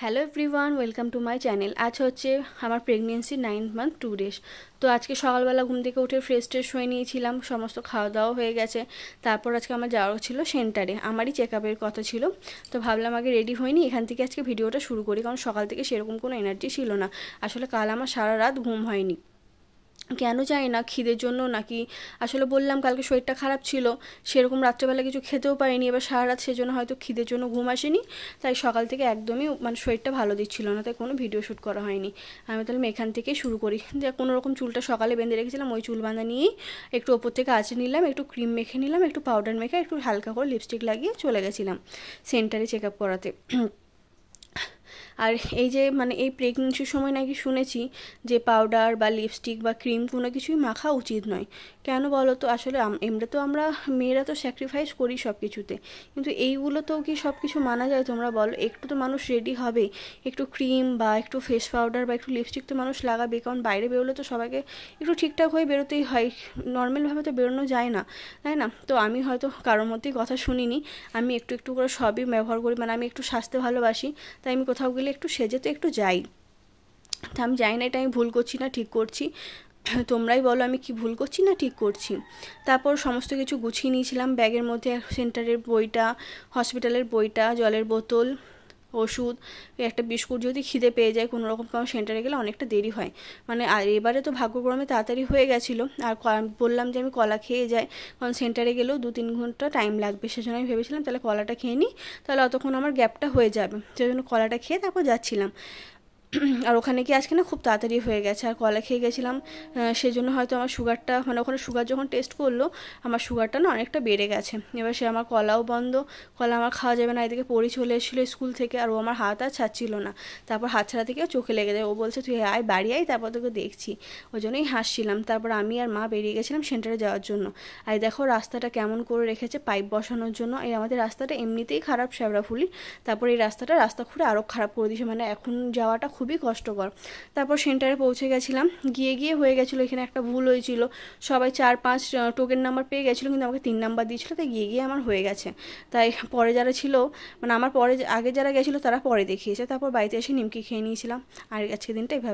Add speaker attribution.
Speaker 1: Hello everyone, welcome to my channel. আজ হচ্ছে আমার প্রেগনেন্সি 9 মান্থ 2 ডেজ। তো আজকে সকালবেলা ঘুম থেকে উঠে ফ্রেশ ট্রেশ হয়ে নিয়েছিলাম, সমস্ত খাওয়া দাওয়া হয়ে গেছে। তারপর আজকে আমার যাওয়া ছিল সেন্টারে, আমারই চেক আপের কথা ছিল। তো ভাবলাম আগে রেডি হয়নি, এখান থেকে আজকে ভিডিওটা শুরু করি, কারণ সকাল থেকে সেরকম কোনো এনার্জি ছিল না। আসলে কাল আমার সারা রাত ঘুম হয়নি, কেন জানি না, খিদের জন্য নাকি। আসলে বললাম কালকে শরীরটা খারাপ ছিল, সেরকম রাত্রেবেলা কিছু খেতেও পারিনি, এবার সারা রাত সেজন্য হয়তো খিদের জন্য ঘুম আসেনি। তাই সকাল থেকে একদমই শরীরটা ভালো দিচ্ছিল না, তাই কোনো ভিডিও শ্যুট করা হয়নি। আমি তাহলে এখান থেকেই শুরু করি। যে কোনো রকম চুলটা সকালে বেঁধে রেখেছিলাম, ওই চুল বাঁধা নিয়েই একটু ওপর থেকে আঁচড়ে নিলাম, একটু ক্রিম মেখে নিলাম, একটু পাউডার মেখে একটু হালকা করে লিপস্টিক লাগিয়ে চলে গেছিলাম সেন্টারে চেক আপ করাতে। আর এই যে এই প্রেগনেন্সির সময় নাকি শুনেছি যে পাউডার বা লিপস্টিক বা ক্রিম কোনো কিছুই মাখা উচিত নয়। কেন বলো তো? আসলে এমনি তো আমরা মেয়েরা তো স্যাক্রিফাইস করি সব কিছুতে, কিন্তু এইগুলোতেও কি সব কিছু মানা যায় তোমরা বলো? একটু তো মানুষ রেডি হবে, একটু ক্রিম বা একটু ফেস পাউডার বা একটু লিপস্টিক তো মানুষ লাগাবে, কারণ বাইরে বেরোলে তো সবাইকে একটু ঠিকঠাক হয়ে বেরোতেই হয়, নর্মালভাবে তো বেরোনো যায় না, তাই না? তো আমি হয়তো কারোর মধ্যেই কথা শুনিনি, আমি একটু একটু করে সবই ব্যবহার করি, আমি একটু সাজতে ভালোবাসি, তাই আমি কোথাও গেলে একটু সেজে তো একটু যাই। তা আমি জানি না এটা আমি ভুল করছি না ঠিক করছি, তোমরাই বলো আমি কি ভুল করছি না ঠিক করছি। তারপর সমস্ত কিছু গুছিয়ে নিয়েছিলাম ব্যাগের মধ্যে, সেন্টারের বইটা, হসপিটালের বইটা, জলের বোতল, ওষুধ, একটা বিস্কুট যদি খিদে পেয়ে যায় কোনো রকম, কারণ সেন্টারে গেলে অনেকটা দেরি হয়। আর এবারে তো ভাগ্যক্রমে তাড়াতাড়ি হয়ে গেছিলো, আর বললাম যে আমি কলা খেয়ে যাই, কারণ সেন্টারে গেলেও 2-3 ঘন্টা টাইম লাগবে, সেজন্য আমি ভেবেছিলাম তাহলে কলাটা খেয়ে নিই, তাহলে অতক্ষণ আমার গ্যাপটা হয়ে যাবে, সেজন্য কলাটা খেয়ে তারপর যাচ্ছিলাম। আর ওখানে কি আজকে না খুব তাড়াতাড়ি হয়ে গেছে, আর কলা খেয়ে গেছিলাম, সেজন্য হয়তো আমার সুগারটা ওখানে সুগার যখন টেস্ট করলো আমার সুগারটা না অনেকটা বেড়ে গেছে। এবার সে আমার কলাও বন্ধ, কলা আমার খাওয়া যাবে না। এদিকে পড়ি চলে এসেছিলো স্কুল থেকে, আর ও আমার হাত আর ছাড়ছিল না, তারপর হাত ছাড়া থেকে চোখে লেগে যায়, ও বলছে তুই আয় বাড়ি আয়, তারপর তোকে দেখছি, ওই জন্যই হাসছিলাম। তারপর আমি আর মা বেরিয়ে গেছিলাম সেন্টারে যাওয়ার জন্য। আর দেখো রাস্তাটা কেমন করে রেখেছে পাইপ বসানোর জন্য, এই আমাদের রাস্তাটা এমনিতেই খারাপ শ্যাওড়াফুলি, তারপর এই রাস্তা খুঁড়ে আরও খারাপ করে দিয়েছে, এখন যাওয়াটা খুবই কষ্টকর। তারপর সেন্টারে পৌঁছে গেছিলাম, গিয়ে হয়ে গেছিলো এখানে একটা ভুল হয়েছিল, সবাই 4-5 টোকেন নাম্বার পেয়ে গেছিলো, কিন্তু আমাকে 3 নাম্বার দিয়েছিলো, তাই গিয়ে আমার হয়ে গেছে। তাই পরে যারা ছিল, আমার পরে আগে যারা গেছিলো তারা পরে দেখিয়েছে, তারপর বাড়িতে এসে নিমকি খেয়ে নিয়েছিলাম। আর আজকে দিনটা এভাবে